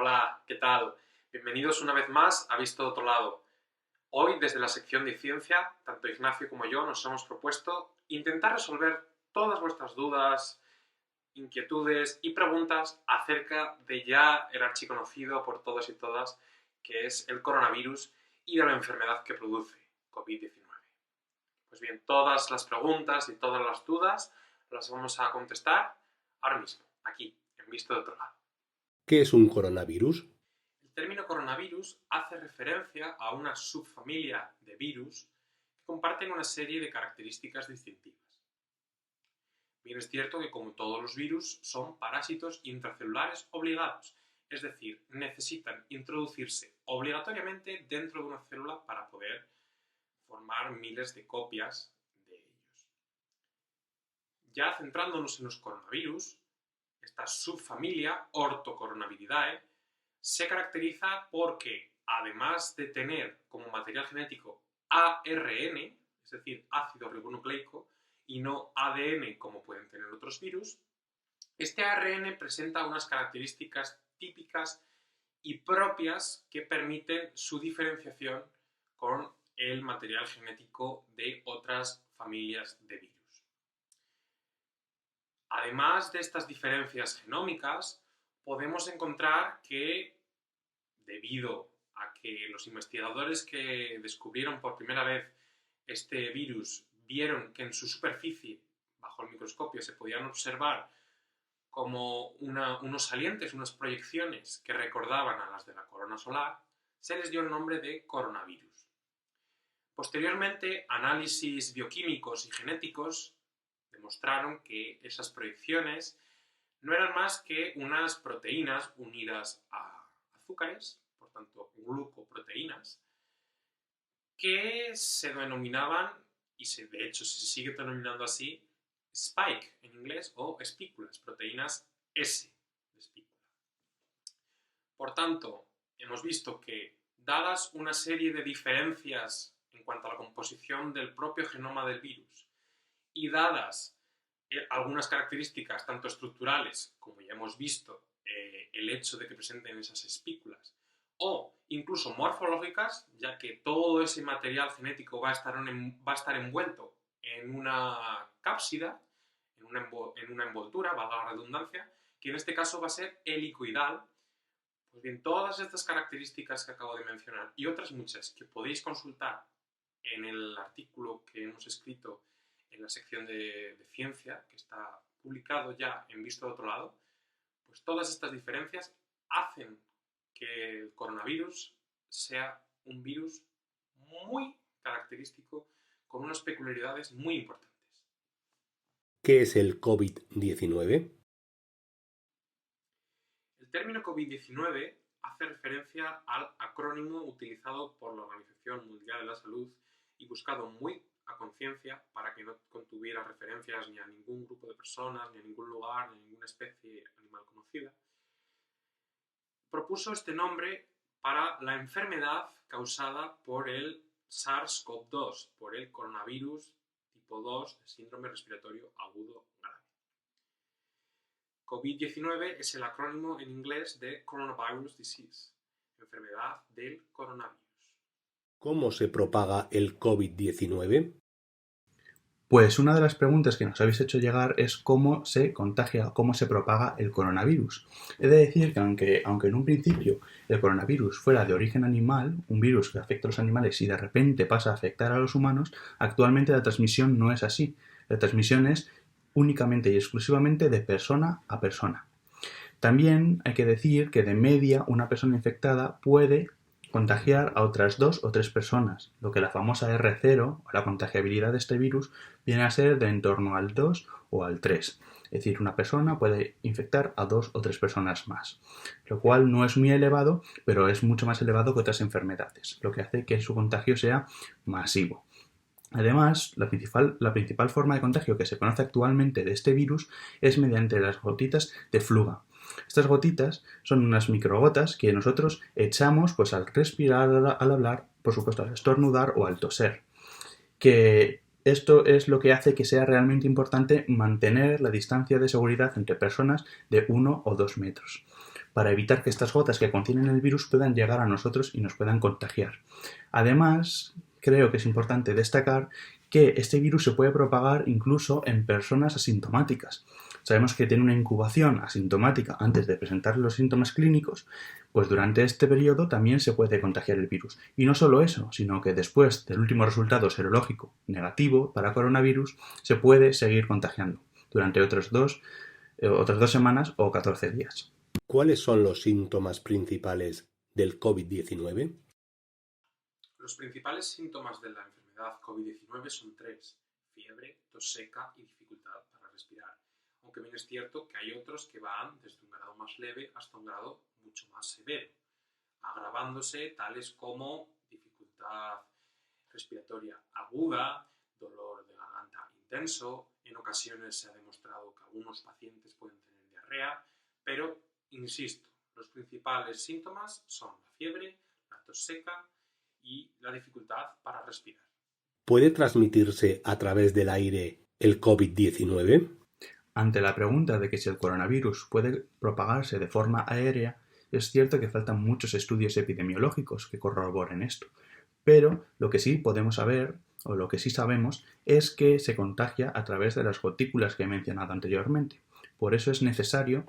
Hola, ¿qué tal? Bienvenidos una vez más a Visto de Otro Lado. Hoy, desde la sección de Ciencia, tanto Ignacio como yo nos hemos propuesto intentar resolver todas vuestras dudas, inquietudes y preguntas acerca de ya el archiconocido por todos y todas, que es el coronavirus y de la enfermedad que produce, COVID-19. Pues bien, todas las preguntas y todas las dudas las vamos a contestar ahora mismo, aquí, en Visto de Otro Lado. ¿Qué es un coronavirus? El término coronavirus hace referencia a una subfamilia de virus que comparten una serie de características distintivas. Bien es cierto que, como todos los virus, son parásitos intracelulares obligados, es decir, necesitan introducirse obligatoriamente dentro de una célula para poder formar miles de copias de ellos. Ya centrándonos en los coronavirus, esta subfamilia Orthocoronaviridae se caracteriza porque, además de tener como material genético ARN, es decir, ácido ribonucleico, y no ADN como pueden tener otros virus, este ARN presenta unas características típicas y propias que permiten su diferenciación con el material genético de otras familias de virus. Además de estas diferencias genómicas, podemos encontrar que, debido a que los investigadores que descubrieron por primera vez este virus vieron que en su superficie, bajo el microscopio, se podían observar como unos salientes, unas proyecciones que recordaban a las de la corona solar, se les dio el nombre de coronavirus. Posteriormente, análisis bioquímicos y genéticos demostraron que esas proyecciones no eran más que unas proteínas unidas a azúcares, por tanto glucoproteínas, que se denominaban, y de hecho se sigue denominando así, spike en inglés, o espículas, proteínas S de espícula. Por tanto, hemos visto que, dadas una serie de diferencias en cuanto a la composición del propio genoma del virus, y dadas algunas características tanto estructurales, como ya hemos visto, el hecho de que presenten esas espículas, o incluso morfológicas, ya que todo ese material genético va a estar envuelto en una cápsida, en una envoltura, valga la redundancia, que en este caso va a ser helicoidal. Pues bien, todas estas características que acabo de mencionar y otras muchas que podéis consultar en el artículo que hemos escrito en la sección de ciencia, que está publicado ya en Visto de Otro Lado, pues todas estas diferencias hacen que el coronavirus sea un virus muy característico con unas peculiaridades muy importantes. ¿Qué es el COVID-19? El término COVID-19 hace referencia al acrónimo utilizado por la Organización Mundial de la Salud y buscado muy a conciencia para que no contuviera referencias ni a ningún grupo de personas, ni a ningún lugar, ni a ninguna especie animal conocida. Propuso este nombre para la enfermedad causada por el SARS-CoV-2, por el coronavirus tipo 2 de síndrome respiratorio agudo grave. COVID-19 es el acrónimo en inglés de Coronavirus Disease, enfermedad del coronavirus. ¿Cómo se propaga el COVID-19? Pues una de las preguntas que nos habéis hecho llegar es cómo se contagia, cómo se propaga el coronavirus. He de decir que aunque en un principio el coronavirus fuera de origen animal, un virus que afecta a los animales y de repente pasa a afectar a los humanos, actualmente la transmisión no es así. La transmisión es únicamente y exclusivamente de persona a persona. También hay que decir que de media una persona infectada puede contagiar a otras 2 o 3 personas, lo que la famosa R0, o la contagiabilidad de este virus, viene a ser de en torno al 2 o al 3. Es decir, una persona puede infectar a 2 o 3 personas más, lo cual no es muy elevado, pero es mucho más elevado que otras enfermedades, lo que hace que su contagio sea masivo. Además, la principal forma de contagio que se conoce actualmente de este virus es mediante las gotitas de fluga. Estas gotitas son unas microgotas que nosotros echamos pues, al respirar, al hablar, por supuesto al estornudar o al toser. Que esto es lo que hace que sea realmente importante mantener la distancia de seguridad entre personas de 1 o 2 metros. para evitar que estas gotas que contienen el virus puedan llegar a nosotros y nos puedan contagiar. Además, creo que es importante destacar que este virus se puede propagar incluso en personas asintomáticas. Sabemos que tiene una incubación asintomática antes de presentar los síntomas clínicos, pues durante este periodo también se puede contagiar el virus. Y no solo eso, sino que después del último resultado serológico negativo para coronavirus, se puede seguir contagiando durante otras dos semanas o 14 días. ¿Cuáles son los síntomas principales del COVID-19? Los principales síntomas de la enfermedad COVID-19 son tres: fiebre, tos seca y dificultad para respirar. Aunque bien es cierto que hay otros que van desde un grado más leve hasta un grado mucho más severo, agravándose tales como dificultad respiratoria aguda, dolor de garganta intenso. En ocasiones se ha demostrado que algunos pacientes pueden tener diarrea, pero, insisto, los principales síntomas son la fiebre, la tos seca y la dificultad para respirar. ¿Puede transmitirse a través del aire el COVID-19? Ante la pregunta de que si el coronavirus puede propagarse de forma aérea, es cierto que faltan muchos estudios epidemiológicos que corroboren esto, pero lo que sí podemos saber, o lo que sí sabemos, es que se contagia a través de las gotículas que he mencionado anteriormente. Por eso es necesario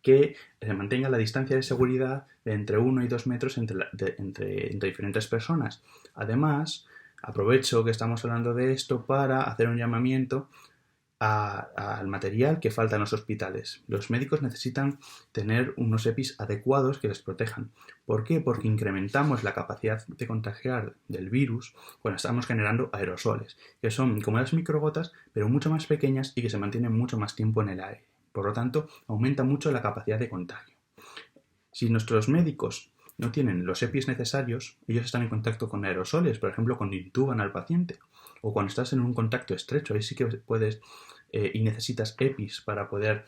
que se mantenga la distancia de seguridad de entre 1 y 2 metros entre diferentes personas. Además, aprovecho que estamos hablando de esto para hacer un llamamiento al material que falta en los hospitales. Los médicos necesitan tener unos EPIs adecuados que les protejan. ¿Por qué? Porque incrementamos la capacidad de contagiar del virus cuando estamos generando aerosoles, que son como las microgotas, pero mucho más pequeñas y que se mantienen mucho más tiempo en el aire. Por lo tanto, aumenta mucho la capacidad de contagio. Si nuestros médicos no tienen los EPIs necesarios, ellos están en contacto con aerosoles, por ejemplo, cuando intuban al paciente, o cuando estás en un contacto estrecho, ahí sí que puedes y necesitas EPIs para poder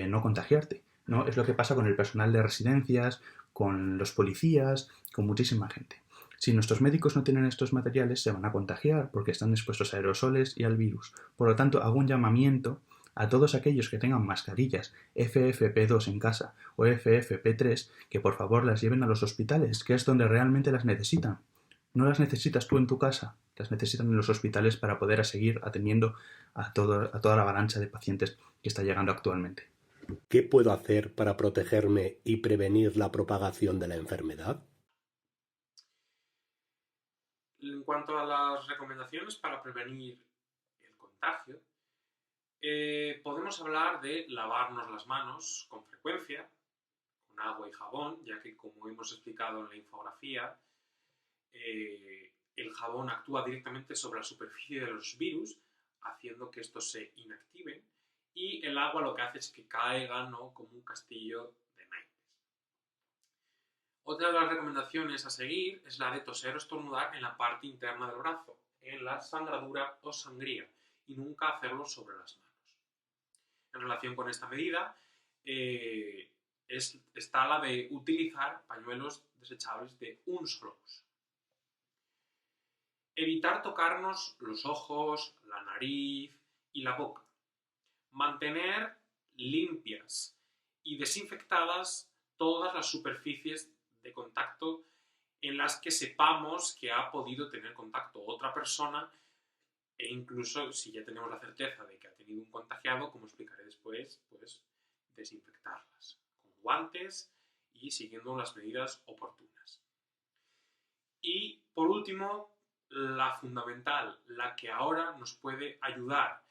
no contagiarte, ¿no? Es lo que pasa con el personal de residencias, con los policías, con muchísima gente. Si nuestros médicos no tienen estos materiales, se van a contagiar porque están expuestos a aerosoles y al virus. Por lo tanto, hago un llamamiento a todos aquellos que tengan mascarillas FFP2 en casa o FFP3 que por favor las lleven a los hospitales, que es donde realmente las necesitan. No las necesitas tú en tu casa, las necesitan en los hospitales para poder seguir atendiendo a toda la avalancha de pacientes que está llegando actualmente. ¿Qué puedo hacer para protegerme y prevenir la propagación de la enfermedad? En cuanto a las recomendaciones para prevenir el contagio, podemos hablar de lavarnos las manos con frecuencia, con agua y jabón, ya que, como hemos explicado en la infografía, el jabón actúa directamente sobre la superficie de los virus, haciendo que estos se inactiven, y el agua lo que hace es que caigan, ¿no?, como un castillo de naipes. Otra de las recomendaciones a seguir es la de toser o estornudar en la parte interna del brazo, en la sangradura o sangría, y nunca hacerlo sobre las manos. En relación con esta medida, está la de utilizar pañuelos desechables de un solo uso. Evitar tocarnos los ojos, la nariz y la boca. Mantener limpias y desinfectadas todas las superficies de contacto en las que sepamos que ha podido tener contacto otra persona, e incluso si ya tenemos la certeza de que ha tenido un contagiado, como explicaré después, pues desinfectarlas con guantes y siguiendo las medidas oportunas. Y por último, la fundamental, la que ahora nos puede ayudar: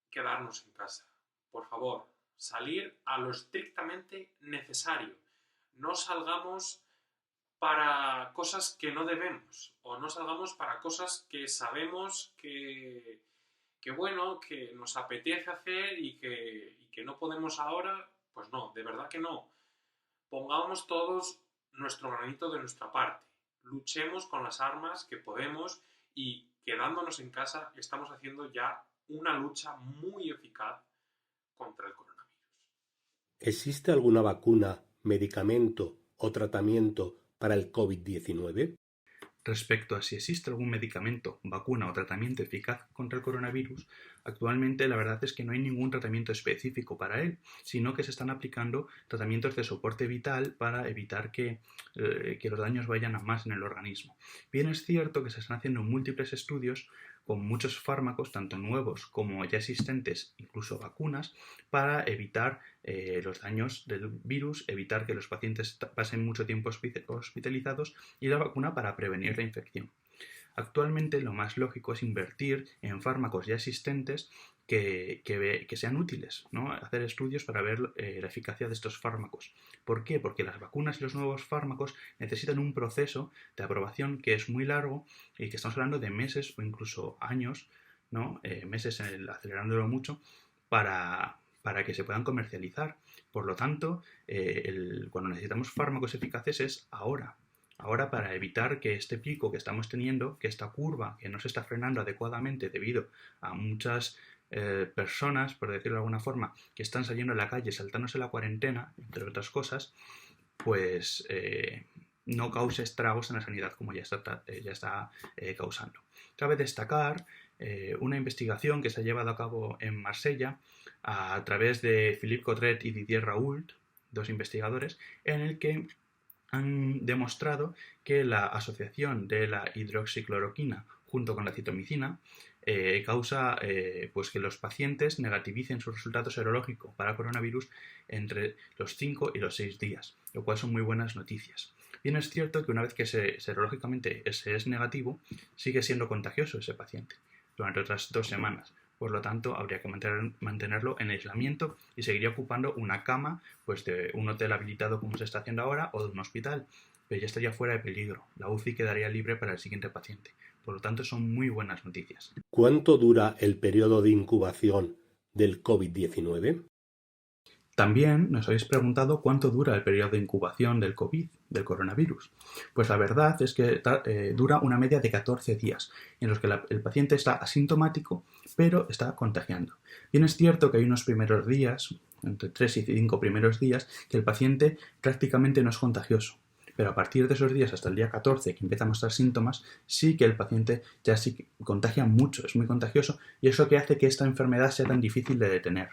quedarnos en casa. Por favor, salir a lo estrictamente necesario. No salgamos para cosas que no debemos, o no salgamos para cosas que sabemos que nos apetece hacer y que no podemos ahora. Pues no, de verdad que no. Pongamos todos nuestro granito de nuestra parte. Luchemos con las armas que podemos, y quedándonos en casa estamos haciendo ya una lucha muy eficaz contra el coronavirus. ¿Existe alguna vacuna, medicamento o tratamiento para el COVID-19? Respecto a si existe algún medicamento, vacuna o tratamiento eficaz contra el coronavirus, actualmente la verdad es que no hay ningún tratamiento específico para él, sino que se están aplicando tratamientos de soporte vital para evitar que los daños vayan a más en el organismo. Bien es cierto que se están haciendo múltiples estudios con muchos fármacos, tanto nuevos como ya existentes, incluso vacunas, para evitar los daños del virus, evitar que los pacientes pasen mucho tiempo hospitalizados y la vacuna para prevenir la infección. Actualmente lo más lógico es invertir en fármacos ya existentes que sean útiles, ¿no? Hacer estudios para ver la eficacia de estos fármacos. ¿Por qué? Porque las vacunas y los nuevos fármacos necesitan un proceso de aprobación que es muy largo y que estamos hablando de meses o incluso años, ¿no? Meses acelerándolo mucho para que se puedan comercializar. Por lo tanto, cuando necesitamos fármacos eficaces es ahora. Ahora, para evitar que este pico que estamos teniendo, que esta curva que no se está frenando adecuadamente debido a muchas personas, por decirlo de alguna forma, que están saliendo a la calle saltándose la cuarentena, entre otras cosas, pues no cause estragos en la sanidad como ya está causando. Cabe destacar una investigación que se ha llevado a cabo en Marsella a través de Philippe Cotret y Didier Raoult, dos investigadores, en el que han demostrado que la asociación de la hidroxicloroquina junto con la citomicina causa pues que los pacientes negativicen su resultado serológico para coronavirus entre los 5 y los 6 días, lo cual son muy buenas noticias. Bien es cierto que una vez que serológicamente se es negativo, sigue siendo contagioso ese paciente durante otras 2 semanas. Por lo tanto, habría que mantenerlo en aislamiento y seguiría ocupando una cama pues de un hotel habilitado como se está haciendo ahora o de un hospital, pero ya estaría fuera de peligro. La UCI quedaría libre para el siguiente paciente. Por lo tanto, son muy buenas noticias. ¿Cuánto dura el periodo de incubación del COVID-19? También nos habéis preguntado cuánto dura el periodo de incubación del COVID, del coronavirus. Pues la verdad es que dura una media de 14 días, en los que el paciente está asintomático, pero está contagiando. Bien es cierto que hay unos primeros días, entre 3 y 5 primeros días, que el paciente prácticamente no es contagioso. Pero a partir de esos días hasta el día 14 que empieza a mostrar síntomas, sí que el paciente ya sí contagia mucho, es muy contagioso, y eso que hace que esta enfermedad sea tan difícil de detener.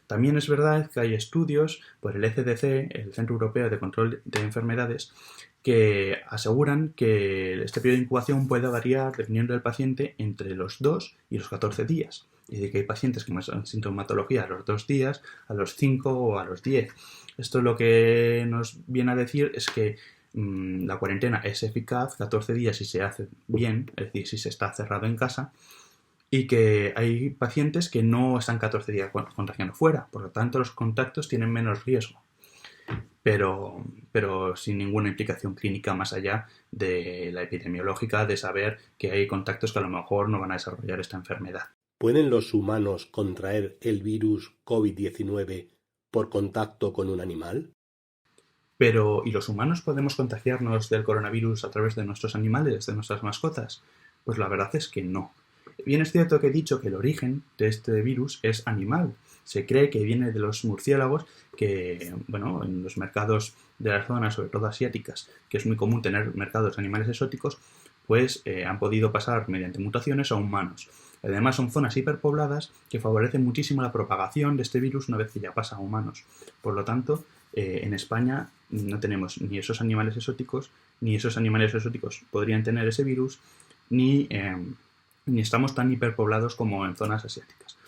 También es verdad que hay estudios por el ECDC, el Centro Europeo de Control de Enfermedades, que aseguran que este periodo de incubación puede variar dependiendo del paciente entre los 2 y los 14 días. Y de que hay pacientes que muestran sintomatología a los 2 días, a los 5 o a los 10. Esto lo que nos viene a decir es que la cuarentena es eficaz 14 días si se hace bien, es decir, si se está cerrado en casa, y que hay pacientes que no están 14 días contagiando fuera, por lo tanto los contactos tienen menos riesgo, pero sin ninguna implicación clínica más allá de la epidemiológica de saber que hay contactos que a lo mejor no van a desarrollar esta enfermedad. ¿Pueden los humanos contraer el virus COVID-19 por contacto con un animal? Pero, ¿y los humanos podemos contagiarnos del coronavirus a través de nuestros animales, de nuestras mascotas? Pues la verdad es que no. Bien es cierto que he dicho que el origen de este virus es animal. Se cree que viene de los murciélagos que, bueno, en los mercados de las zonas, sobre todo asiáticas, que es muy común tener mercados de animales exóticos, pues han podido pasar mediante mutaciones a humanos. Además son zonas hiperpobladas que favorecen muchísimo la propagación de este virus una vez que ya pasa a humanos. Por lo tanto, en España no tenemos ni esos animales exóticos podrían tener ese virus, ni estamos tan hiperpoblados como en zonas asiáticas.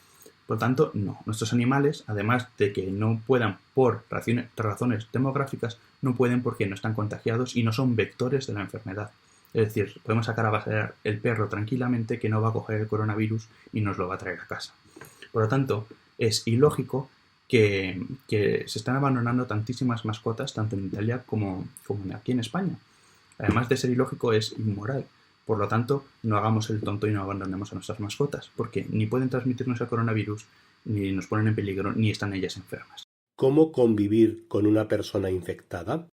Por lo tanto, no. Nuestros animales, además de que no puedan por razones demográficas, no pueden porque no están contagiados y no son vectores de la enfermedad. Es decir, podemos sacar a pasear el perro tranquilamente que no va a coger el coronavirus y nos lo va a traer a casa. Por lo tanto, es ilógico que se están abandonando tantísimas mascotas, tanto en Italia como aquí en España. Además de ser ilógico, es inmoral. Por lo tanto, no hagamos el tonto y no abandonemos a nuestras mascotas, porque ni pueden transmitirnos el coronavirus, ni nos ponen en peligro, ni están ellas enfermas. ¿Cómo convivir con una persona infectada?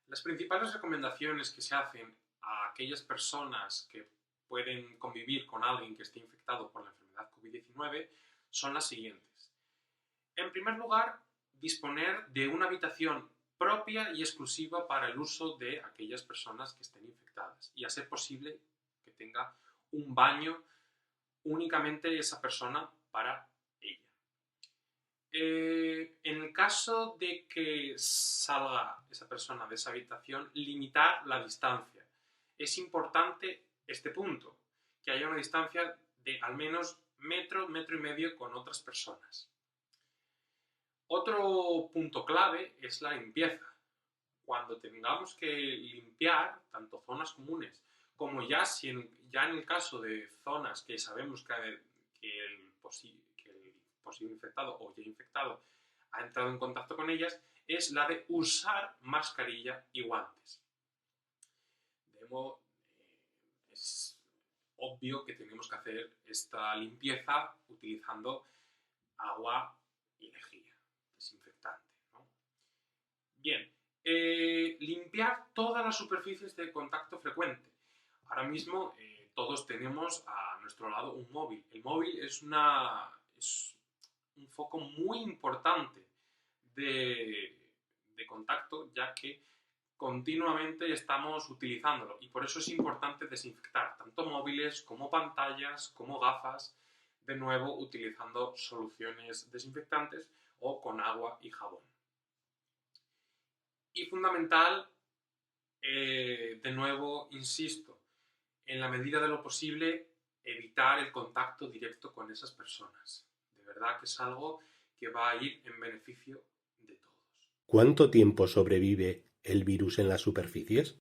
Las principales recomendaciones que se hacen a aquellas personas que pueden convivir con alguien que esté infectado por la enfermedad COVID-19 son las siguientes. En primer lugar, disponer de una habitación propia y exclusiva para el uso de aquellas personas que estén infectadas y a ser posible que tenga un baño únicamente esa persona para ella. En el caso de que salga esa persona de esa habitación, limitar la distancia. Es importante este punto, que haya una distancia de al menos metro, metro y medio con otras personas. Otro punto clave es la limpieza. Cuando tengamos que limpiar tanto zonas comunes como ya en el caso de zonas que sabemos que el posible infectado o ya infectado ha entrado en contacto con ellas, es la de usar mascarilla y guantes. Es obvio que tenemos que hacer esta limpieza utilizando agua y lejía, desinfectante, ¿no? Bien, limpiar todas las superficies de contacto frecuente. Ahora mismo todos tenemos a nuestro lado un móvil. El móvil es un foco muy importante de contacto, ya que continuamente estamos utilizándolo y por eso es importante desinfectar tanto móviles como pantallas, como gafas, de nuevo utilizando soluciones desinfectantes o con agua y jabón. Y fundamental, de nuevo insisto, en la medida de lo posible evitar el contacto directo con esas personas. De verdad que es algo que va a ir en beneficio de todos. ¿Cuánto tiempo sobrevive el virus en las superficies?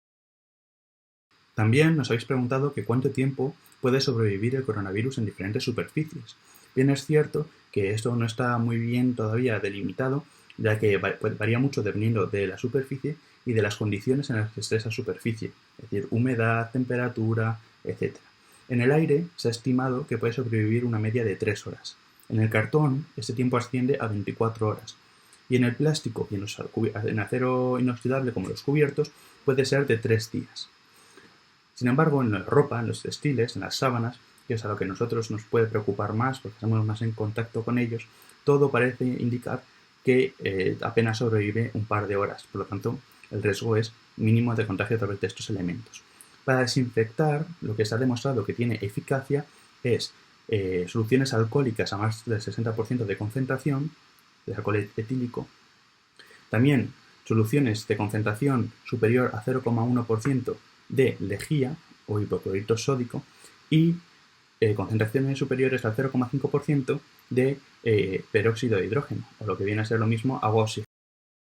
También nos habéis preguntado que cuánto tiempo puede sobrevivir el coronavirus en diferentes superficies. Bien es cierto que esto no está muy bien todavía delimitado, ya que varía mucho dependiendo de la superficie y de las condiciones en las que esté esa superficie, es decir, humedad, temperatura, etc. En el aire se ha estimado que puede sobrevivir una media de 3 horas. En el cartón, este tiempo asciende a 24 horas. Y en el plástico y en acero inoxidable como los cubiertos puede ser de 3 días. Sin embargo, en la ropa, en los textiles, en las sábanas, que es a lo que a nosotros nos puede preocupar más porque estamos más en contacto con ellos, todo parece indicar que apenas sobrevive un par de horas. Por lo tanto, el riesgo es mínimo de contagio a través de estos elementos. Para desinfectar, lo que se ha demostrado que tiene eficacia es soluciones alcohólicas a más del 60% de concentración, de alcohol etílico. También soluciones de concentración superior a 0,1% de lejía o hipoclorito sódico y concentraciones superiores al 0,5% de peróxido de hidrógeno, o lo que viene a ser lo mismo, agua oxigenada.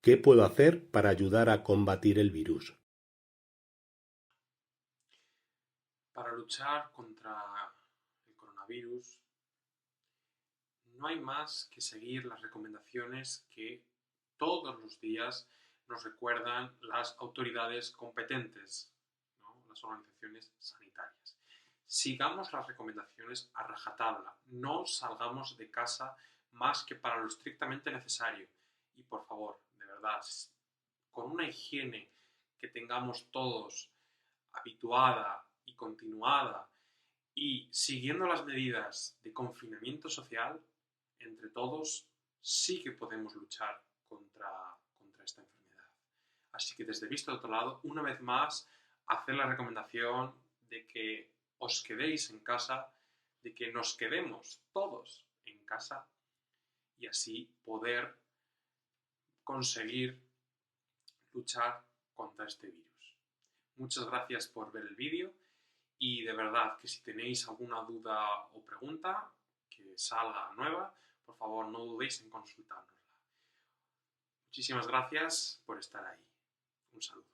¿Qué puedo hacer para ayudar a combatir el virus? Para luchar contra el coronavirus no hay más que seguir las recomendaciones que todos los días nos recuerdan las autoridades competentes, ¿no? Las organizaciones sanitarias. Sigamos las recomendaciones a rajatabla, no salgamos de casa más que para lo estrictamente necesario. Y por favor, de verdad, con una higiene que tengamos todos habituada y continuada y siguiendo las medidas de confinamiento social, entre todos sí que podemos luchar contra esta enfermedad. Así que desde Visto de Otro Lado, una vez más, hacer la recomendación de que os quedéis en casa, de que nos quedemos todos en casa y así poder conseguir luchar contra este virus. Muchas gracias por ver el vídeo y de verdad que si tenéis alguna duda o pregunta que salga nueva, por favor no dudéis en consultárnosla. Muchísimas gracias por estar ahí. Un saludo.